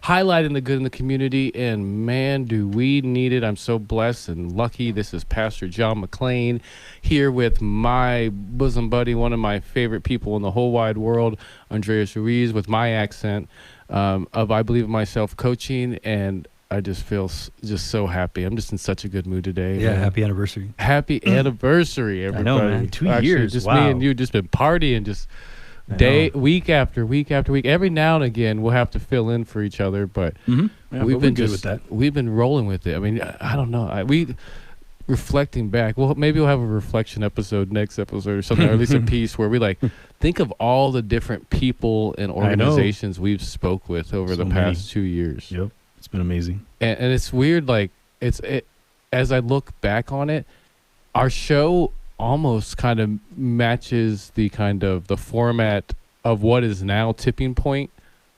highlighting the good in the community. And man, do we need it. I'm so blessed and lucky. This is Pastor John McClain here with my bosom buddy, one of my favorite people in the whole wide world, Andrea Ruiz, with my accent of I Believe in Myself coaching. And I just feel just so happy. I'm just in such a good mood today. Yeah, man. happy anniversary. Happy anniversary, everybody. I know, man. 2 years. Just wow. me and you just been partying just week after week after week. Every now and again, we'll have to fill in for each other, but we've been good with that. We've been rolling with it. I mean, I don't know. We reflecting back. Well, maybe we'll have a reflection episode next episode or something, or at least a piece where we think of all the different people and organizations we've spoke with over the past 2 years. Yep. It's been amazing. And it's weird, as I look back on it, our show almost kind of matches the format of what is now Tipping Point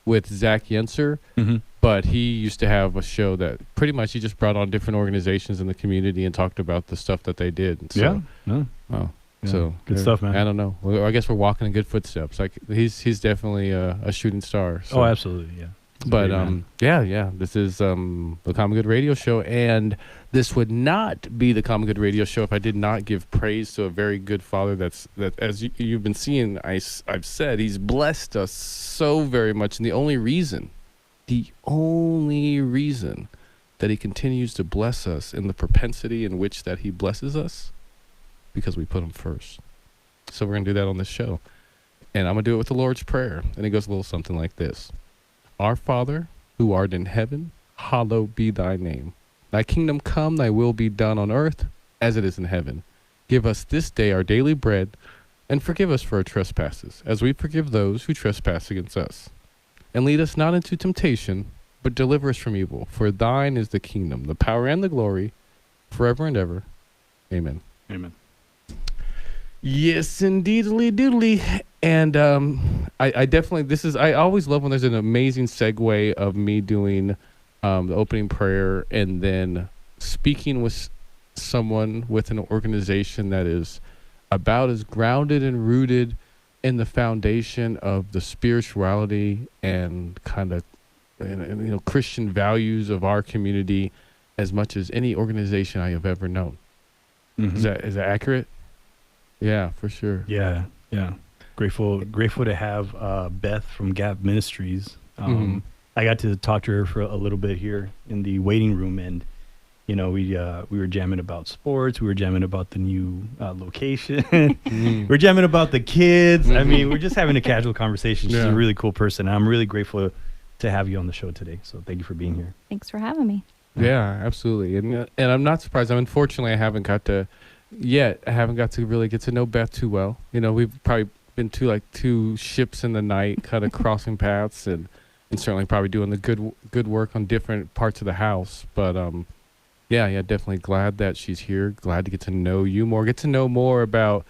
with Zach Yenser. Mm-hmm. But he used to have a show that pretty much he just brought on different organizations in the community and talked about the stuff that they did. And so, so good stuff, man. I don't know. Well, I guess we're walking in good footsteps. Like he's definitely a shooting star. So. Oh, absolutely, yeah. But this is the Common Good Radio Show, and this would not be the Common Good Radio Show if I did not give praise to a very good Father. That as you've been seeing, I've said He's blessed us so very much, and the only reason that He continues to bless us in the propensity in which that He blesses us, because we put Him first. So we're gonna do that on this show, and I'm gonna do it with the Lord's Prayer, and it goes a little something like this. Our Father, who art in heaven, hallowed be thy name. Thy kingdom come, thy will be done on earth as it is in heaven. Give us this day our daily bread, and forgive us for our trespasses, as we forgive those who trespass against us. And lead us not into temptation, but deliver us from evil. For thine is the kingdom, the power, and the glory, forever and ever. Amen. Amen. Yes, indeedly doodly. And I definitely, I always love when there's an amazing segue of me doing the opening prayer and then speaking with someone with an organization that is about as grounded and rooted in the foundation of the spirituality and kind of Christian values of our community as much as any organization I have ever known. Mm-hmm. Is that accurate? Yeah, for sure. Yeah. Grateful to have Beth from Gap Ministries. I got to talk to her for a little bit here in the waiting room, and we were jamming about sports. We were jamming about the new location. We're jamming about the kids. I mean, we're just having a casual conversation. She's a really cool person. I'm really grateful to have you on the show today. So thank you for being here. Thanks for having me. Yeah, absolutely. And I'm not surprised. Unfortunately, I haven't got to really get to know Beth too well. We've probably been two ships in the night, kind of crossing paths, and certainly probably doing the good work on different parts of the house. But definitely glad that she's here. Glad to get to know you more, get to know more about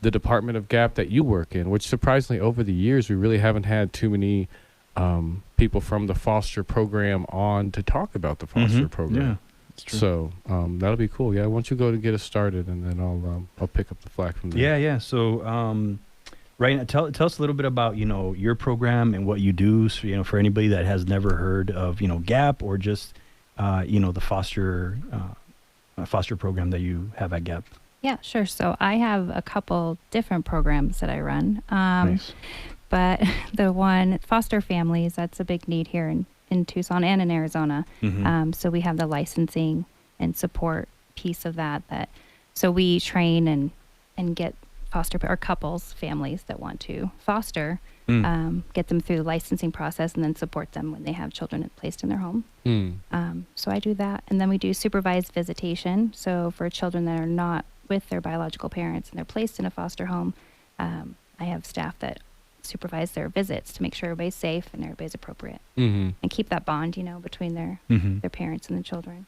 the Department of Gap that you work in, which surprisingly over the years we really haven't had too many people from the foster program on to talk about the foster program. Yeah. True. So that'll be cool. Yeah, why don't you go to get us started, and then I'll pick up the slack from there. Yeah. So right now, tell us a little bit about your program and what you do. So, for anybody that has never heard of Gap or just the foster program that you have at Gap. Yeah, sure. So I have a couple different programs that I run. Nice. But the one foster families, that's a big need here in Tucson and in Arizona. Mm-hmm. So we have the licensing and support piece of that. So we train and get foster or couples, families that want to foster, get them through the licensing process and then support them when they have children placed in their home. So I do that. And then we do supervised visitation. So for children that are not with their biological parents and they're placed in a foster home, I have staff that supervise their visits to make sure everybody's safe and everybody's appropriate, and keep that bond, between their parents and the children.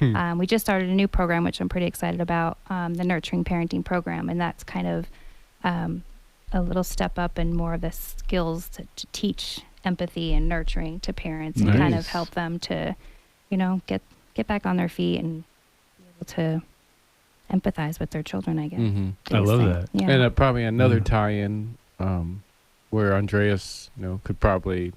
We just started a new program, which I'm pretty excited about, the Nurturing Parenting Program, and that's kind of a little step up in more of the skills to teach empathy and nurturing to parents and kind of help them to, get back on their feet and be able to empathize with their children, I guess. I love that. Yeah. And probably another tie-in where Andreas, could probably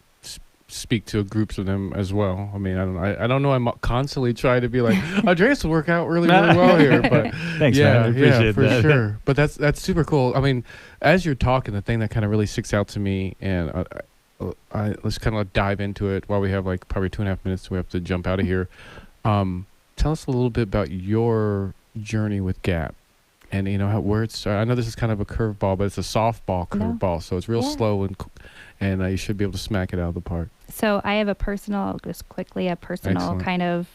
speak to groups of them as well. I mean, I don't know. I'm constantly trying to be like, Andrea's will work out really well here, but thanks, man. I appreciate for that. sure. But that's super cool. I mean, as you're talking, the thing that kind of really sticks out to me, and let's kind of dive into it while we have like probably 2.5 minutes. So we have to jump out of here. Tell us a little bit about your journey with Gap. And where it started. I know this is kind of a curveball, but it's a softball curveball, so it's real slow and you should be able to smack it out of the park. So I have a personal Excellent. kind of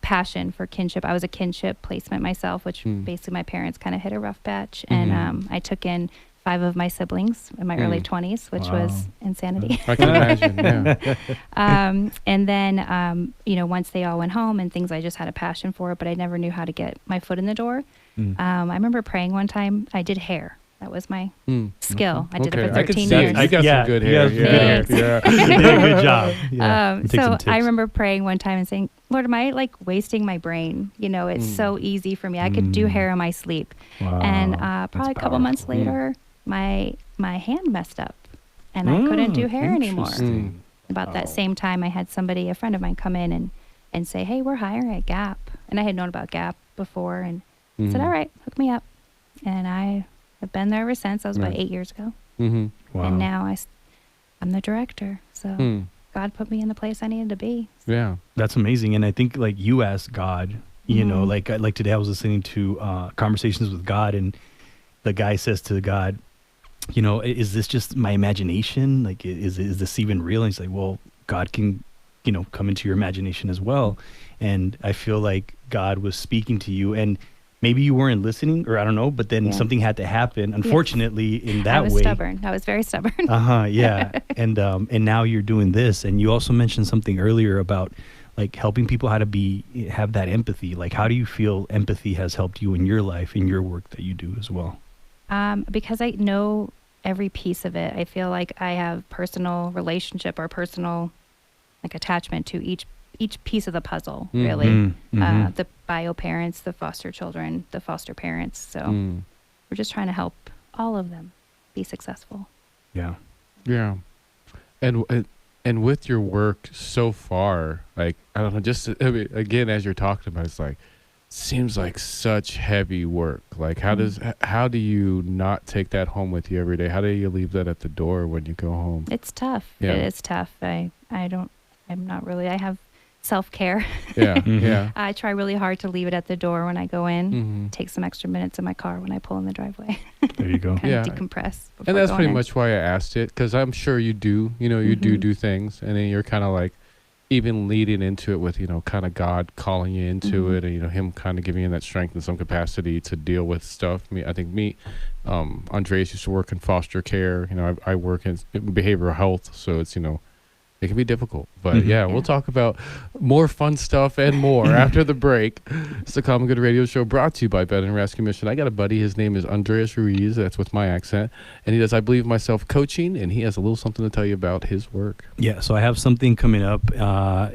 passion for kinship. I was a kinship placement myself, which basically my parents kind of hit a rough patch, and I took in 5 of my siblings in my early 20s, which was insanity. I can imagine. Yeah. And then once they all went home and things, I just had a passion for it, but I never knew how to get my foot in the door. I remember praying one time. I did hair. That was my skill. I did it for 13 years. You got some good hair. Yeah. You did a good job. Yeah. So I remember praying one time and saying, Lord, am I like wasting my brain? It's so easy for me. I could do hair in my sleep. Wow. And probably a couple months later, my hand messed up and I couldn't do hair anymore. About that same time, I had a friend of mine come in and say, hey, we're hiring at Gap. And I had known about Gap before and said, all right, hook me up. And I have been there ever since. That was about 8 years ago. Wow. And now I'm the director. So God put me in the place I needed to be. Yeah. That's amazing. And I think like you asked God, like today I was listening to Conversations with God, and the guy says to God, is this just my imagination? Like, is this even real? And he's like, well, God can, come into your imagination as well. And I feel like God was speaking to you, and maybe you weren't listening, or I don't know, but then something had to happen. Unfortunately, in that way. I was stubborn. I was very stubborn. Yeah. And now you're doing this. And you also mentioned something earlier about like helping people how to have that empathy. Like, how do you feel empathy has helped you in your life, in your work that you do as well? Because I know every piece of it. I feel like I have personal relationship or personal like attachment to each piece of the puzzle, really. The bio parents, the foster children, the foster parents. So we're just trying to help all of them be successful. Yeah. Yeah. And with your work so far, like, I don't know, again, as you're talking about, it's like, seems like such heavy work. Like, how do you not take that home with you every day? How do you leave that at the door when you go home? It's tough. Yeah. It is tough. I have self-care. Yeah. Yeah. I try really hard to leave it at the door when I go in, take some extra minutes in my car when I pull in the driveway. There you go. Kind of decompress. And that's pretty much why I asked it, because I'm sure you do, do things, and then you're kind of like even leading into it with, kind of God calling you into it, and, him kind of giving you that strength and some capacity to deal with stuff. I think Andrea used to work in foster care. I work in behavioral health, so it's, it can be difficult, but we'll talk about more fun stuff and more after the break. It's the Common Good Radio Show, brought to you by Bed and Rescue Mission. I got a buddy. His name is Andrea Ruiz. That's with my accent. And he does I Believe Myself coaching, and he has a little something to tell you about his work. Yeah, so I have something coming up.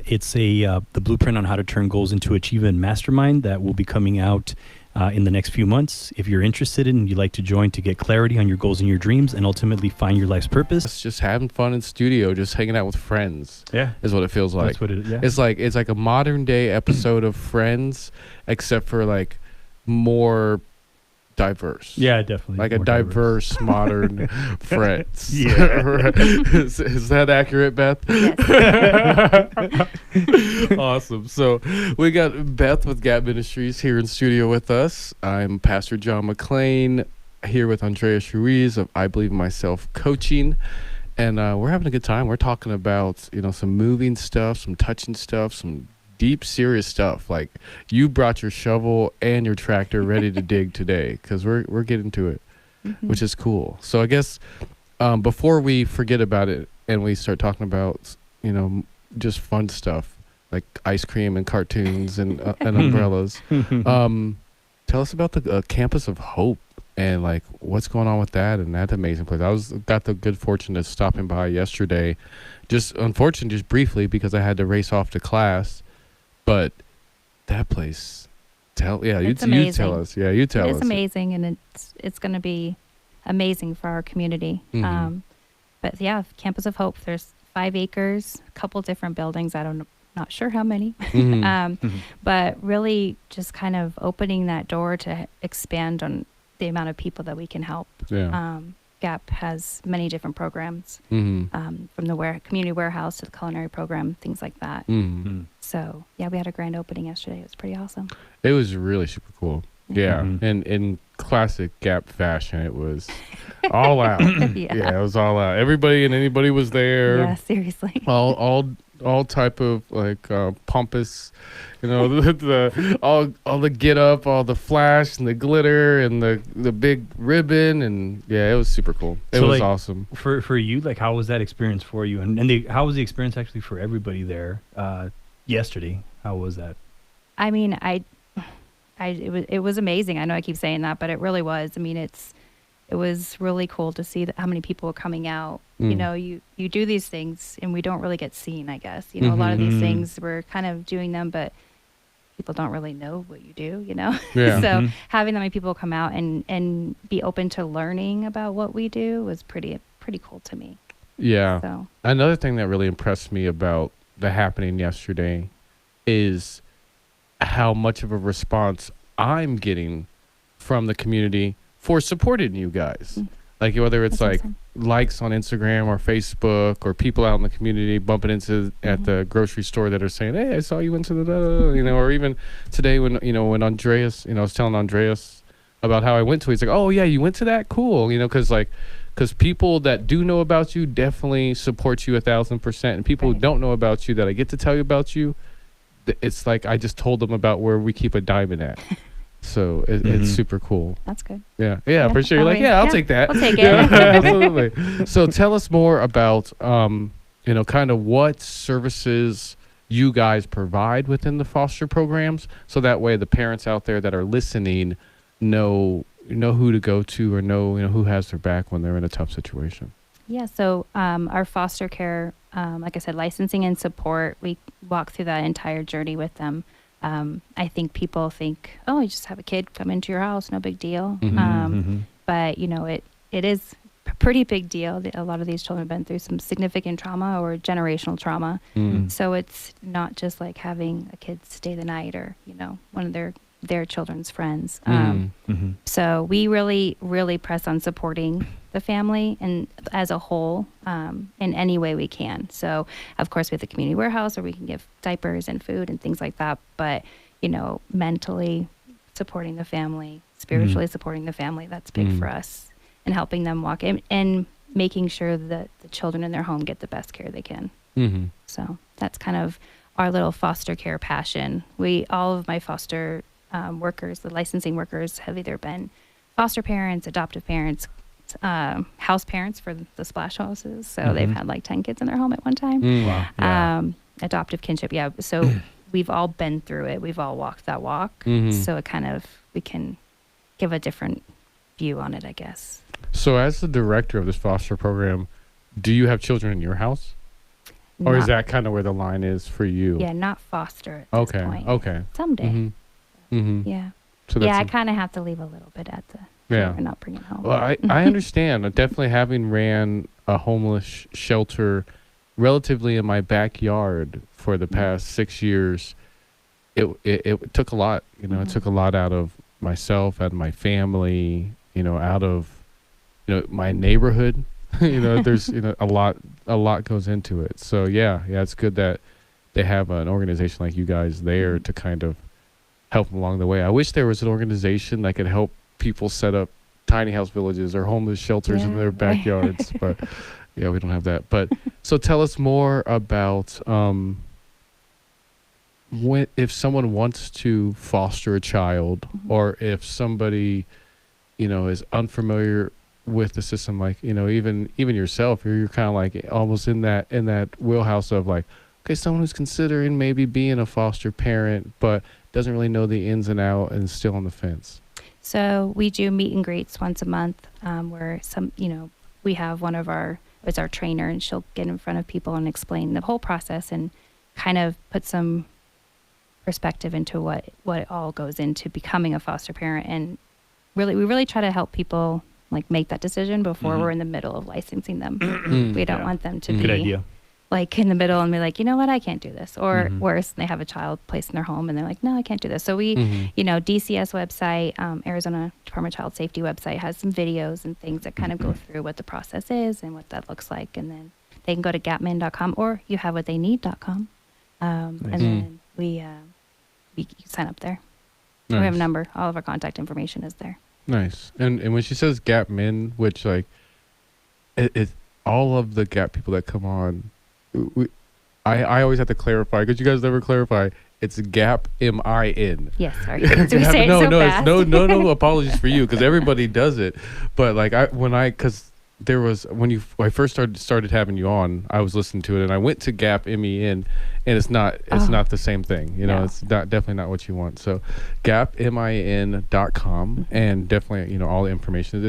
It's the blueprint on how to turn goals into achievement mastermind that will be coming out in the next few months. If you're interested and you'd like to join to get clarity on your goals and your dreams and ultimately find your life's purpose. It's just having fun in studio, just hanging out with friends. Yeah. Is what it feels like. That's what it is. Yeah. It's like a modern day episode of Friends, except for like more diverse. Yeah, definitely. Like a diverse modern Friends. Yeah. Is that accurate, Beth? Yes. Awesome. So we got Beth with Gap Ministries here in studio with us. I'm Pastor John McClain, here with Andrea Ruiz of I Believe Myself Coaching. And we're having a good time. We're talking about, some moving stuff, some touching stuff, some deep, serious stuff. Like, you brought your shovel and your tractor ready to dig today, because we're getting to it, which is cool. So I guess before we forget about it and we start talking about, just fun stuff like ice cream and cartoons and umbrellas, tell us about the Campus of Hope and like what's going on with that and that amazing place. I got the good fortune of stopping by yesterday, just briefly because I had to race off to class. But that place, you tell us. Yeah, you tell us. It's amazing, and it's going to be amazing for our community. But yeah, Campus of Hope, there's 5 acres, a couple different buildings. Not sure how many, Mm-hmm. but really just kind of opening that door to expand on the amount of people that we can help. Yeah. GAP has many different programs, Mm-hmm. from the community warehouse to the culinary program, things like that. Mm-hmm. So yeah, we had a grand opening yesterday. It was pretty awesome. It was really super cool. Yeah. Mm-hmm. And in classic Gap fashion, it was all out. Yeah. It was all out. Everybody and anybody was there. Yeah, seriously. All type of like pompous, all the get up, all the flash and the glitter and the big ribbon, and yeah, it was super cool. It was awesome. For you, like, how was that experience for you? And how was the experience actually for everybody there yesterday? How was that? I mean, it was amazing. I know I keep saying that, but it really was. I mean, it was really cool to see how many people were coming out. You do these things and we don't really get seen, I guess. A lot of these things, we're kind of doing them, but people don't really know what you do, Yeah. So having that many people come out and be open to learning about what we do was pretty cool to me. Yeah. So another thing that really impressed me about the happening yesterday is how much of a response I'm getting from the community for supporting you guys. Like whether it's That's like awesome. likes on Instagram or Facebook or people out in the community bumping into at the grocery store that are saying, "Hey, I saw you went to the," or even today when Andreas, I was telling Andreas about how I went to it. He's like, "Oh yeah, you went to that? Cool." Because people that do know about you definitely support you 1,000%, and people who don't know about you that I get to tell you about you, it's like I just told them about where we keep a diamond at. So it's super cool. That's good. Yeah, for sure. You're like, I'll take that. I'll take it. Yeah, absolutely. So tell us more about, kind of what services you guys provide within the foster programs, so that way the parents out there that are listening know who to go to or know who has their back when they're in a tough situation. Yeah. So our foster care, like I said, licensing and support, we walk through that entire journey with them. I think people think, oh, you just have a kid come into your house, no big deal. But, it is a pretty big deal. A lot of these children have been through some significant trauma or generational trauma. So it's not just like having a kid stay the night or, one of their children's friends. So we really, really press on supporting the family and as a whole in any way we can. So, of course, we have the community warehouse where we can give diapers and food and things like that. But, mentally supporting the family, spiritually supporting the family, that's big for us. And helping them walk in and making sure that the children in their home get the best care they can. So that's kind of our little foster care passion. All of my foster workers, the licensing workers, have either been foster parents, adoptive parents, house parents for the splash houses. So they've had like 10 kids in their home at one time. Wow. Yeah. Adoptive kinship. Yeah. So we've all been through it. We've all walked that walk. So we can give a different view on it, I guess. So as the director of this foster program, do you have children in your house? Or is that kind of where the line is for you? Yeah, not foster at this point. Okay. Someday. Yeah. So I kind of have to leave a little bit at the and not bring it home. Well, I understand. Definitely having ran a homeless shelter relatively in my backyard for the past 6 years, it took a lot. It took a lot out of myself, out of my family, out of my neighborhood. There's a lot goes into it. So yeah, it's good that they have an organization like you guys there to kind of help them along the way. I wish there was an organization that could help people set up tiny house villages or homeless shelters in their backyards, but yeah, we don't have that. But so tell us more about if someone wants to foster a child, or if somebody is unfamiliar with the system, like even yourself, you're kind of like almost in that wheelhouse of like, okay, someone who's considering maybe being a foster parent but doesn't really know the ins and outs and still on the fence. So we do meet and greets once a month, where we have it's our trainer, and she'll get in front of people and explain the whole process and kind of put some perspective into what it all goes into becoming a foster parent. And we really try to help people like make that decision before we're in the middle of licensing them. We don't want them to be like in the middle and be like, you know what, I can't do this. Or worse, they have a child placed in their home and they're like, no, I can't do this. So we, DCS website, Arizona Department of Child Safety website has some videos and things that kind of go through what the process is and what that looks like. And then they can go to gapmin.com or youhavewhattheyneed.com. And then we sign up there. Nice. We have a number. All of our contact information is there. Nice. And when she says Gap Men, which like it all of the Gap people that come on, I always have to clarify because you guys never clarify. It's Gap MIN. Yes, sorry. Do we say it so fast? No apologies for you because everybody does it. But like when I first started having you on, I was listening to it and I went to Gap MEN and it's not the same thing. You know, No. it's definitely not what you want. So gapmin.com and definitely, all the information.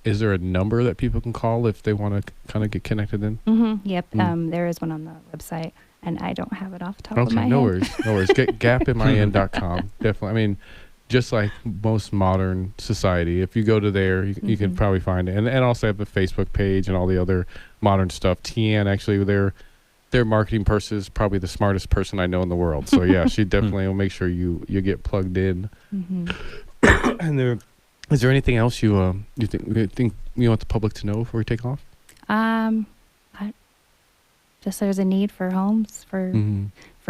Is there a number that people can call if they want to kind of get connected in? Yep. There is one on the website and I don't have it off the top of my head. No worries. Get gapmin.com. Definitely. I mean, just like most modern society, if you go to there, you can probably find it. And also have a Facebook page and all the other modern stuff. Tian, actually, their marketing person is probably the smartest person I know in the world. So, yeah, she definitely will make sure you get plugged in. And is there anything else you think you want the public to know before we take off? Just there's a need for homes for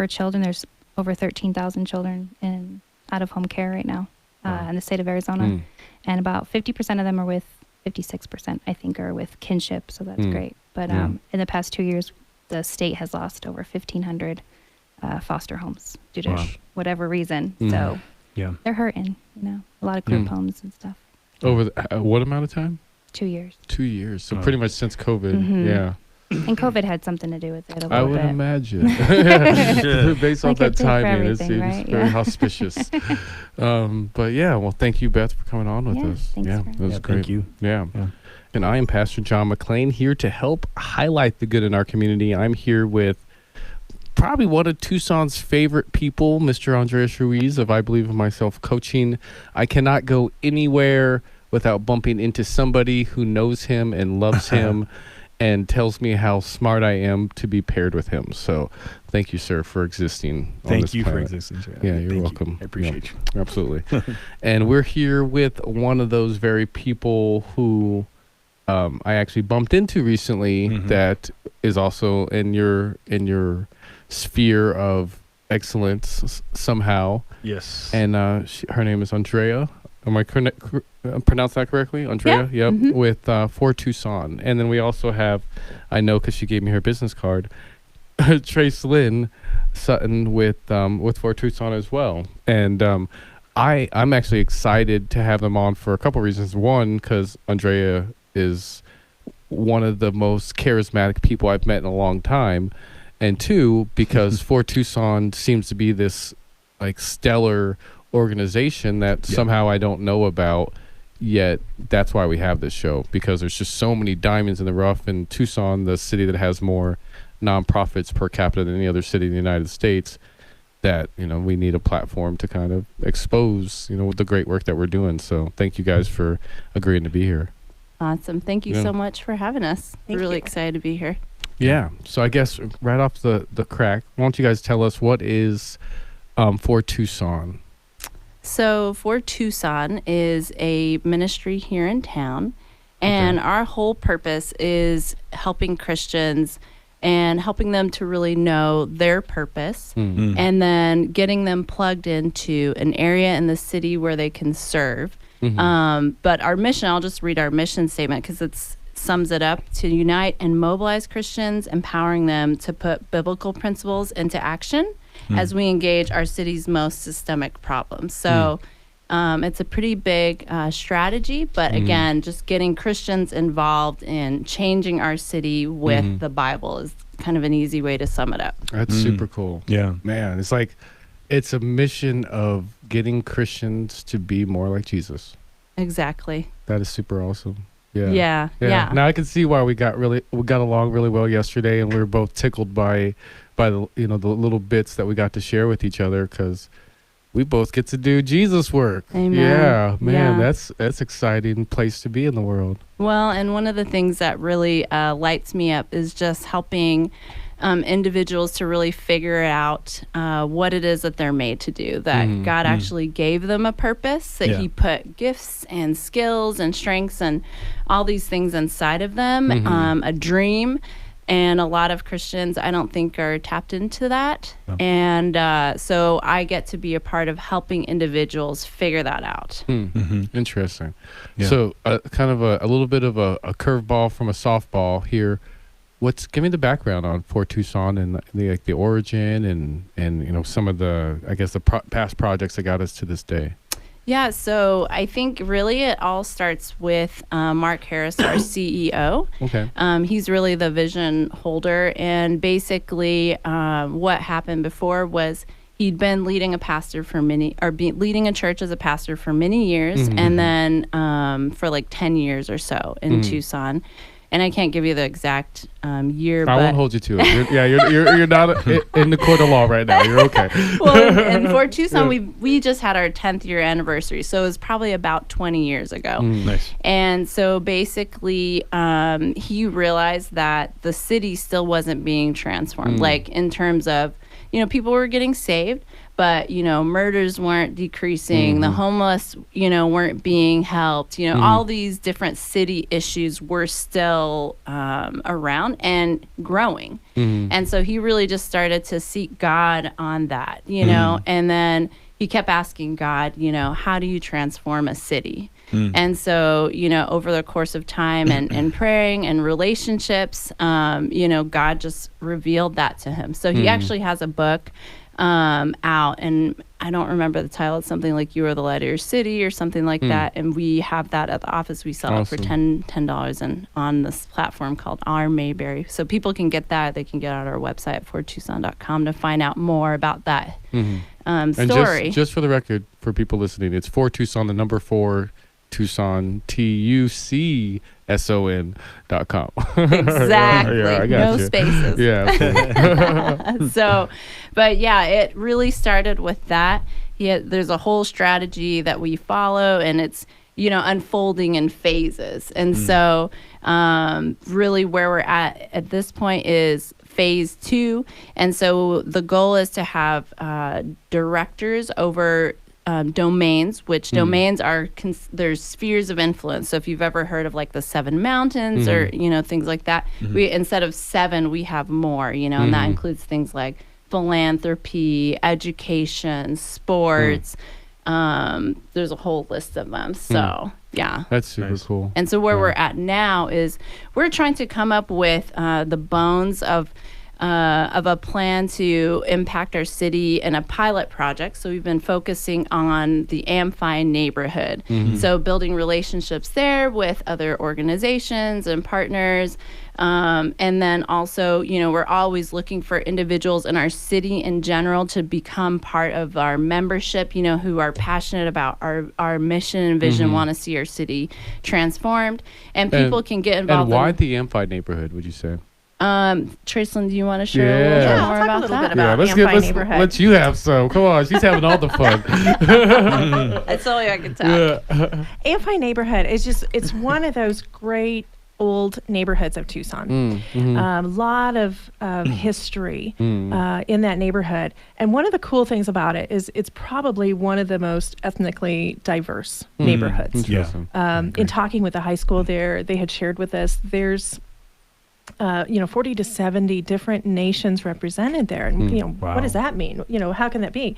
children. There's over 13,000 children in out-of-home care right now in the state of Arizona. And about 50% of them are with, 56% I think are with kinship, so that's great. But in the past 2 years, the state has lost over 1,500 foster homes due to whatever reason. So they're hurting, a lot of group homes and stuff. Over what amount of time? 2 years. 2 years. So pretty much since COVID. Yeah. And COVID had something to do with it a little bit. I would imagine. Based off that timing, it seems right? very auspicious. But yeah, well, thank you, Beth, for coming on with us. Thanks That was great. Thank you. Yeah. And I am Pastor John McClain, here to help highlight the good in our community. I'm here with probably one of Tucson's favorite people, Mr. Andrea Ruiz of I Believe in Myself Coaching. I cannot go anywhere without bumping into somebody who knows him and loves him and tells me how smart I am to be paired with him. So thank you, sir, for existing on this planet. For existing. Yeah, you're welcome. I appreciate you. Absolutely. And we're here with one of those very people who I actually bumped into recently that is also in your sphere of excellence somehow. Yes. And her name is Andrea. Am I pronounce that correctly? Andrea? Yeah. Yep. With For Tucson. And then we also have, I know because she gave me her business card, Trace Lynn Sutton with For Tucson as well. And I'm actually excited to have them on for a couple reasons. One, because Andrea is one of the most charismatic people I've met in a long time. And two, because For Tucson seems to be this like stellar organization that somehow I don't know about yet. That's why we have this show, because there's just so many diamonds in the rough in Tucson, the city that has more nonprofits per capita than any other city in the United States, that we need a platform to kind of expose the great work that we're doing. So thank you guys for agreeing to be here. Awesome. Thank you so much for having us. We're really excited to be here. Yeah. So I guess right off the crack, why don't you guys tell us what is For Tucson? So For Tucson is a ministry here in town, and our whole purpose is helping Christians and helping them to really know their purpose, and then getting them plugged into an area in the city where they can serve. But our mission, I'll just read our mission statement because it sums it up: to unite and mobilize Christians, empowering them to put biblical principles into action as we engage our city's most systemic problems. So it's a pretty big strategy, but again, just getting Christians involved in changing our city with the Bible is kind of an easy way to sum it up. That's super cool. Yeah. Man, it's like, it's a mission of getting Christians to be more like Jesus. Exactly. That is super awesome. Yeah. Now I can see why we got along really well yesterday, and we were both tickled by the the little bits that we got to share with each other, because we both get to do Jesus work. Amen. Yeah, man, Yeah. that's exciting place to be in the world. Well, and one of the things that really lights me up is just helping individuals to really figure out what it is that they're made to do, that God actually gave them a purpose, that he put gifts and skills and strengths and all these things inside of them, a dream. And a lot of Christians, I don't think, are tapped into that. Oh. And so I get to be a part of helping individuals figure that out. Interesting. Yeah. So kind of a little bit of a curveball from a softball here. Give me the background on For Tucson and the origin and some of the, I guess, the past projects that got us to this day. Yeah, so I think really it all starts with Mark Harris, our CEO. Okay. He's really the vision holder, and basically what happened before was he'd been leading leading a church as a pastor for many years, and then for like 10 years or so in Tucson. And I can't give you the exact year, but I won't hold you to it. You're not in the court of law right now. You're okay. Well, and for Tucson, we just had our 10th year anniversary, so it was probably about 20 years ago. Nice. And so basically, he realized that the city still wasn't being transformed, like in terms of, people were getting saved, but, murders weren't decreasing. The homeless, weren't being helped. All these different city issues were still around and growing. And so he really just started to seek God on that, and then he kept asking God, how do you transform a city? And so, over the course of time and praying and relationships, God just revealed that to him. So he actually has a book out, and I don't remember the title. It's something like You Are the Light of Your City or something like that. And we have that at the office. We sell it for $10 and on this platform called Our Mayberry. So people can get that. They can get on our website at fortucson.com to find out more about that story. And just for the record, for people listening, it's For Tucson, the number 4, Tucson, TUCSON.com. Exactly. Yeah, I got no you. Spaces. Yeah. So, but yeah, it really started with that. There's a whole strategy that we follow, and it's, unfolding in phases. And so really where we're at this point is phase 2. And so the goal is to have directors over domains, which domains are there's spheres of influence. So if you've ever heard of like the 7 mountains or things like that, we instead of 7 we have more, and that includes things like philanthropy, education, sports. There's a whole list of them. So yeah, that's super cool. And so where we're at now is we're trying to come up with the bones of a plan to impact our in a pilot project. So we've been focusing on the Amphi neighborhood. So building relationships there with other organizations and partners. And then also, we're always looking for individuals in our city in general to become part of our membership, who are passionate about our mission and vision, want to see our city transformed. And people can get involved. And why the Amphi neighborhood, would you say? Tracelyn, do you want to share a little bit more about that? Neighborhood. Let's you have some. Come on, she's having all the fun. That's all I can tell. Amphi neighborhood is it's one of those great old neighborhoods of Tucson. A lot of history in that neighborhood. And one of the cool things about it is it's probably one of the most ethnically diverse neighborhoods. In talking with the high school there, they had shared with us there's 40 to 70 different nations represented there. And, Wow. what does that mean? How can that be?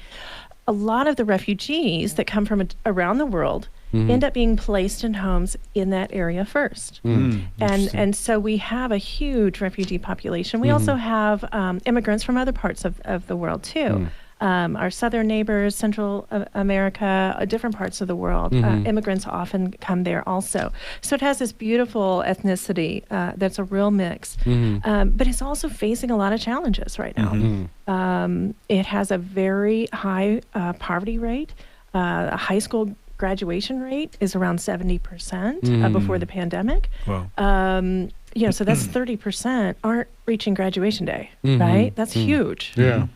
A lot of the refugees that come from around the world end up being placed in homes in that area first. And so we have a huge refugee population. We also have immigrants from other parts of the world, too. Our southern neighbors, Central America, different parts of the world, immigrants often come there also. So it has this beautiful ethnicity that's a real mix. But it's also facing a lot of challenges right now. It has a very high poverty rate. A high school graduation rate is around 70% before the pandemic. Wow. So that's 30% aren't reaching graduation day, right? That's huge. Yeah.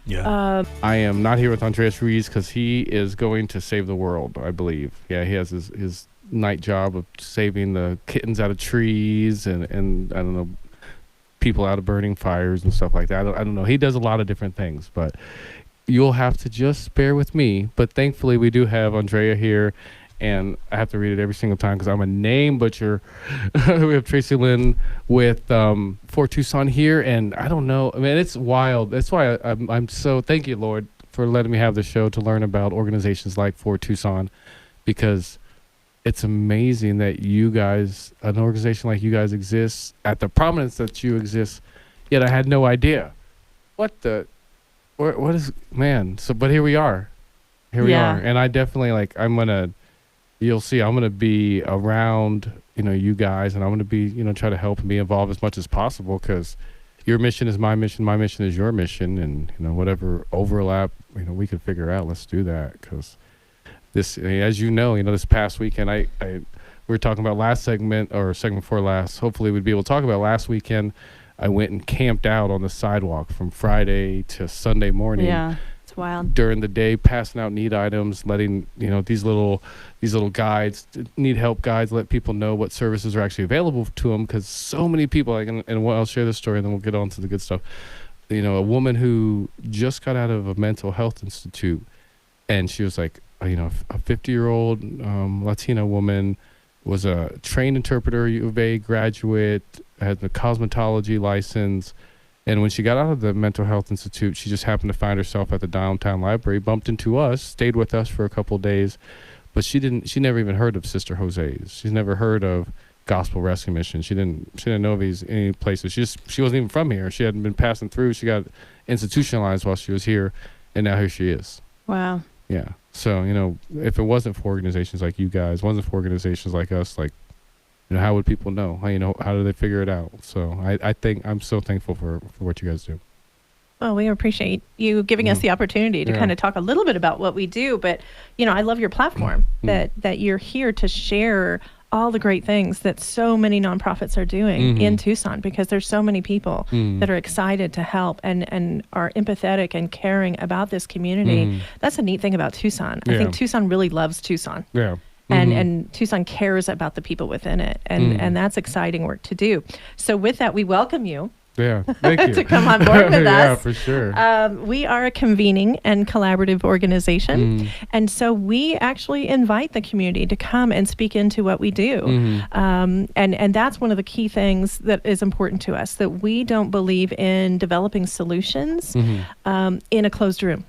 I am not here with Andreas Ruiz because he is going to save the world, I believe. Yeah, he has his night job of saving the kittens out of trees and I don't know, people out of burning fires and stuff like that. I don't know. He does a lot of different things, but you'll have to just bear with me. But thankfully, we do have Andrea here, and I have to read it every single time because I'm a name butcher. We have Tracy Lynn with For Tucson here, and I don't know. I mean, it's wild. That's why I'm so thank you, Lord, for letting me have the show to learn about organizations like For Tucson, because it's amazing that you guys, an organization like you guys, exists at the prominence that you exist. Yet I had no idea. What is, man? So, but here we are. Here we are. And I definitely you'll see, I'm going to be around, you guys, and I'm going to be, try to help and be involved as much as possible, because your mission is my mission is your mission, and, whatever overlap, we could figure out, let's do that. Because this, as this past weekend, we were talking about last segment, or segment before last, hopefully we'd be able to talk about last weekend. I went and camped out on the sidewalk from Friday to Sunday morning. Yeah, it's wild. During the day, passing out need items, letting, these little guides, need help guides, let people know what services are actually available to them, because so many people, and I'll share this story and then we'll get on to the good stuff. A woman who just got out of a mental health institute, and she was like, a 50-year-old Latina woman, was a trained interpreter, U of A graduate, had the cosmetology license. And when she got out of the mental health institute, she just happened to find herself at the downtown library, bumped into us, stayed with us for a couple of days. But she never even heard of Sister Jose's. She's never heard of Gospel Rescue Mission. She didn't know of any places. She wasn't even from here. She hadn't been passing through. She got institutionalized while she was here, and now here she is. Wow. Yeah. So, if it wasn't for organizations like you guys, wasn't for organizations like us, how would people know? How do they figure it out? So I think I'm so thankful for what you guys do. Well, we appreciate you giving us the opportunity to kind of talk a little bit about what we do. But, I love your platform, that you're here to share all the great things that so many nonprofits are doing in Tucson, because there's so many people that are excited to help and are empathetic and caring about this community. That's a neat thing about Tucson. I think Tucson really loves Tucson. Yeah. And Tucson cares about the people within it. And that's exciting work to do. So with that, we welcome you. Yeah, thank you. To come on board with us. Yeah, for sure. We are a convening and collaborative organization. And so we actually invite the community to come and speak into what we do. And that's one of the key things that is important to us, that we don't believe in developing solutions in a closed room.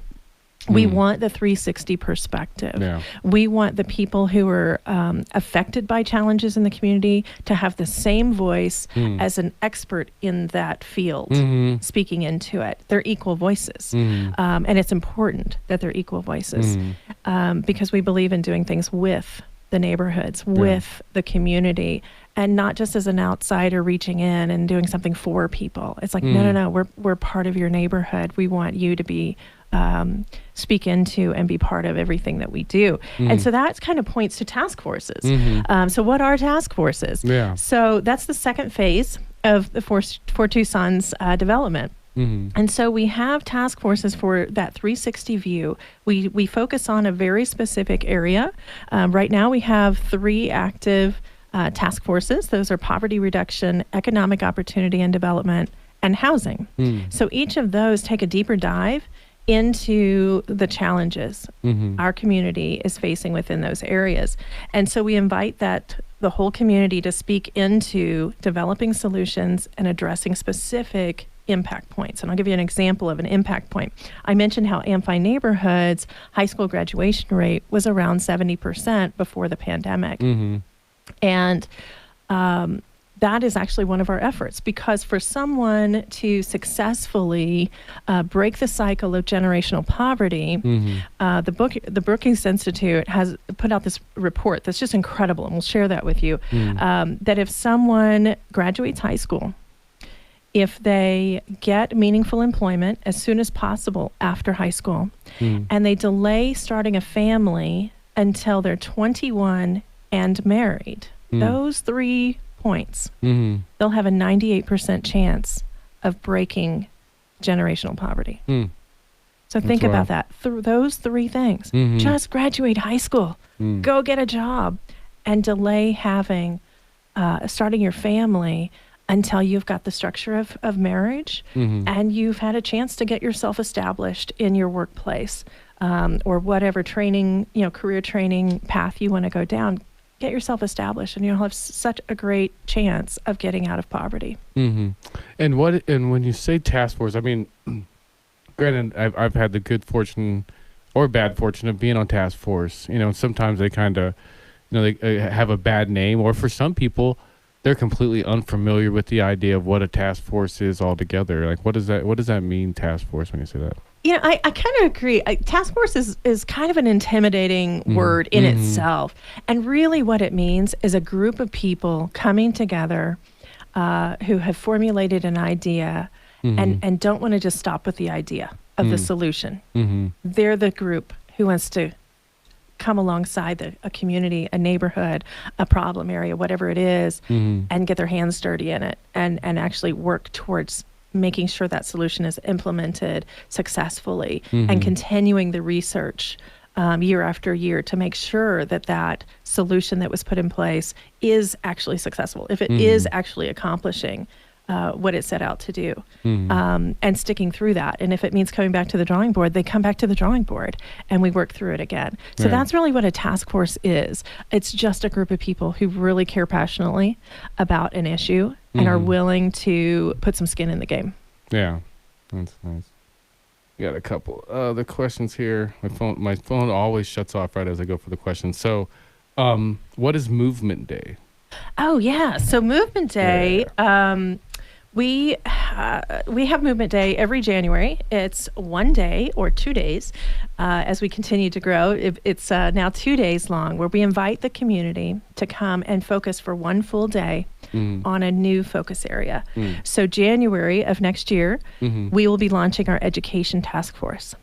We want the 360 perspective. Yeah. We want the people who are affected by challenges in the community to have the same voice as an expert in that field speaking into it. They're equal voices. And it's important that they're equal voices because we believe in doing things with the neighborhoods, with the community, and not just as an outsider reaching in and doing something for people. It's like, no, we're part of your neighborhood. We want you to be speak into and be part of everything that we do. And so that kind of points to task forces. So what are task forces? Yeah. So that's the second phase of the For Tucson's development. And so we have task forces for that 360 view. We focus on a very specific area. Right now we have 3 active task forces. Those are poverty reduction, economic opportunity and development, and housing. So each of those take a deeper dive into the challenges our community is facing within those areas. And so we invite the whole community to speak into developing solutions and addressing specific impact points. And I'll give you an example of an impact point. I mentioned how Amphi Neighborhood's high school graduation rate was around 70% before the pandemic. And that is actually one of our efforts, because for someone to successfully break the cycle of generational poverty, the Brookings Institute has put out this report that's just incredible, and we'll share that with you, that if someone graduates high school, if they get meaningful employment as soon as possible after high school, and they delay starting a family until they're 21 and married, those 3 points, they'll have a 98% chance of breaking generational poverty. So think about that. Those 3 things. Just graduate high school, go get a job, and delay having starting your family until you've got the structure of marriage and you've had a chance to get yourself established in your workplace, or whatever training, career training path you want to go down. Get yourself established, and you'll have such a great chance of getting out of poverty. And when you say task force, I mean, granted, I've had the good fortune or bad fortune of being on task force. Sometimes they kind of, they have a bad name, or for some people, they're completely unfamiliar with the idea of what a task force is altogether. Like, what does that mean, task force, when you say that? I kind of agree. Task force is kind of an intimidating word in itself. And really what it means is a group of people coming together who have formulated an idea and don't want to just stop with the idea of the solution. They're the group who wants to come alongside a community, a neighborhood, a problem area, whatever it is, and get their hands dirty in it and actually work towards making sure that solution is implemented successfully and continuing the research year after year to make sure that solution that was put in place is actually successful, if it is actually accomplishing what it set out to do, and sticking through that. And if it means coming back to the drawing board, they come back to the drawing board and we work through it again. So that's really what a task force is. It's just a group of people who really care passionately about an issue and are willing to put some skin in the game. Yeah, that's nice. We got a couple other questions here. My phone always shuts off right as I go for the questions. So, what is Movement Day? Oh yeah, so Movement Day. We have Movement Day every January. It's 1 day or 2 days as we continue to grow. It's now 2 days long, where we invite the community to come and focus for 1 full day on a new focus area. So January of next year, we will be launching our education task force.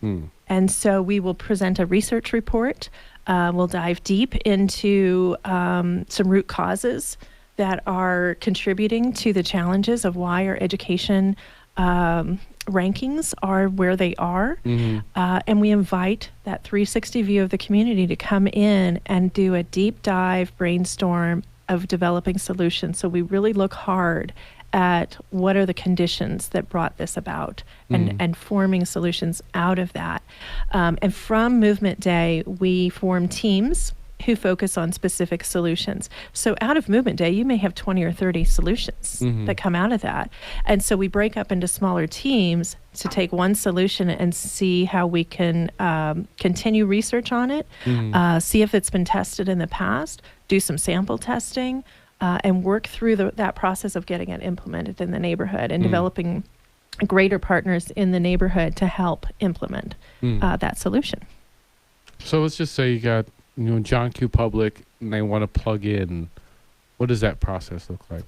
And so we will present a research report. We'll dive deep into some root causes that are contributing to the challenges of why our education rankings are where they are. And we invite that 360 view of the community to come in and do a deep dive brainstorm of developing solutions. So we really look hard at what are the conditions that brought this about and forming solutions out of that. And from Movement Day, we form teams who focus on specific solutions. So out of Movement Day, you may have 20 or 30 solutions that come out of that. And so we break up into smaller teams to take one solution and see how we can continue research on it, see if it's been tested in the past, do some sample testing, and work through that process of getting it implemented in the neighborhood and developing greater partners in the neighborhood to help implement that solution. So let's just say you got John Q. Public, and they want to plug in. What does that process look like?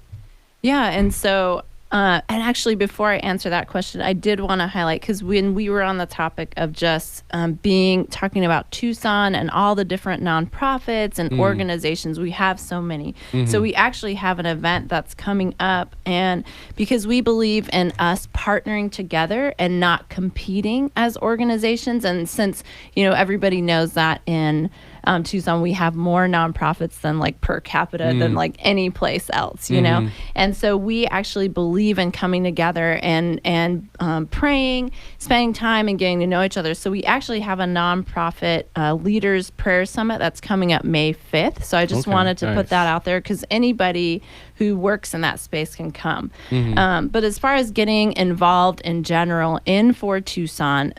Yeah, and so, and actually, before I answer that question, I did want to highlight, because when we were on the topic of just talking about Tucson and all the different nonprofits and organizations, we have so many. So we actually have an event that's coming up, and because we believe in us partnering together and not competing as organizations, and since everybody knows that in Tucson, we have more nonprofits than per capita than any place else, and so we actually believe in coming together and praying, spending time and getting to know each other. So we actually have a nonprofit leaders prayer summit that's coming up May 5th. So I just wanted to put that out there, because anybody who works in that space can come. But as far as getting involved in general in For Tucson,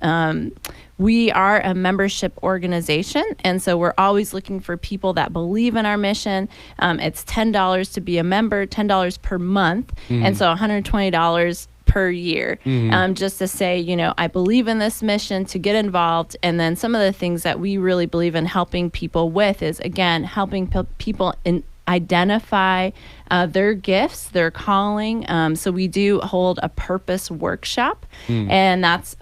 we are a membership organization, and so we're always looking for people that believe in our mission. It's $10 to be a member, $10 per month, and so $120 per year, just to say, I believe in this mission, to get involved. And then some of the things that we really believe in helping people with is, again, helping people identify their gifts, their calling. So we do hold a purpose workshop, and that's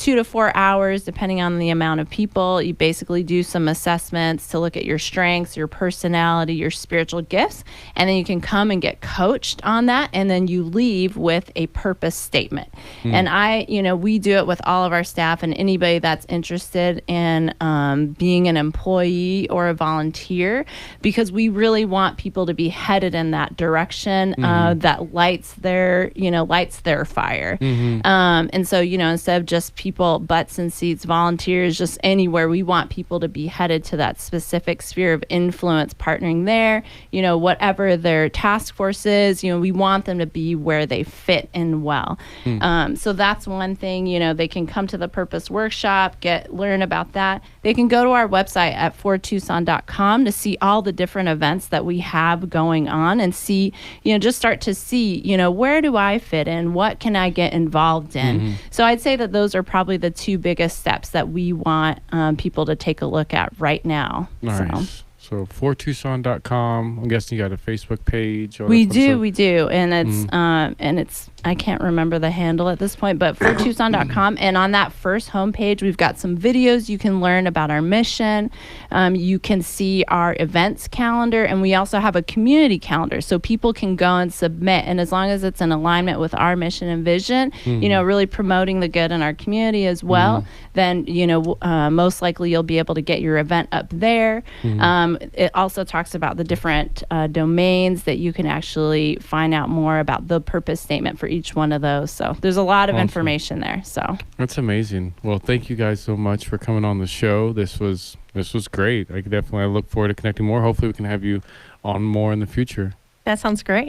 2 to 4 hours, depending on the amount of people. You basically do some assessments to look at your strengths, your personality, your spiritual gifts, and then you can come and get coached on that, and then you leave with a purpose statement. And we do it with all of our staff and anybody that's interested in being an employee or a volunteer, because we really want people to be headed in in that direction that lights their fire. And so, instead of just people, butts and seats, volunteers, just anywhere, we want people to be headed to that specific sphere of influence, partnering there, whatever their task force is, we want them to be where they fit in well. So that's one thing, they can come to the Purpose Workshop, learn about that. They can go to our website at fortucson.com to see all the different events that we have going on and see, just start to see, where do I fit in? What can I get involved in? So I'd say that those are probably the two biggest steps that we want people to take a look at right now. Nice. So fortucson.com. I'm guessing you got a Facebook page. We do, and it's I can't remember the handle at this point, but fortucson.com. And on that first homepage, we've got some videos you can learn about our mission. You can see our events calendar, and we also have a community calendar, so people can go and submit. And as long as it's in alignment with our mission and vision, really promoting the good in our community as well, then most likely you'll be able to get your event up there. It also talks about the different domains that you can actually find out more about the purpose statement for each one of those. So there's a lot of information there. So that's amazing. Well, thank you guys so much for coming on the show. This was great. I look forward to connecting more. Hopefully we can have you on more in the future. That sounds great.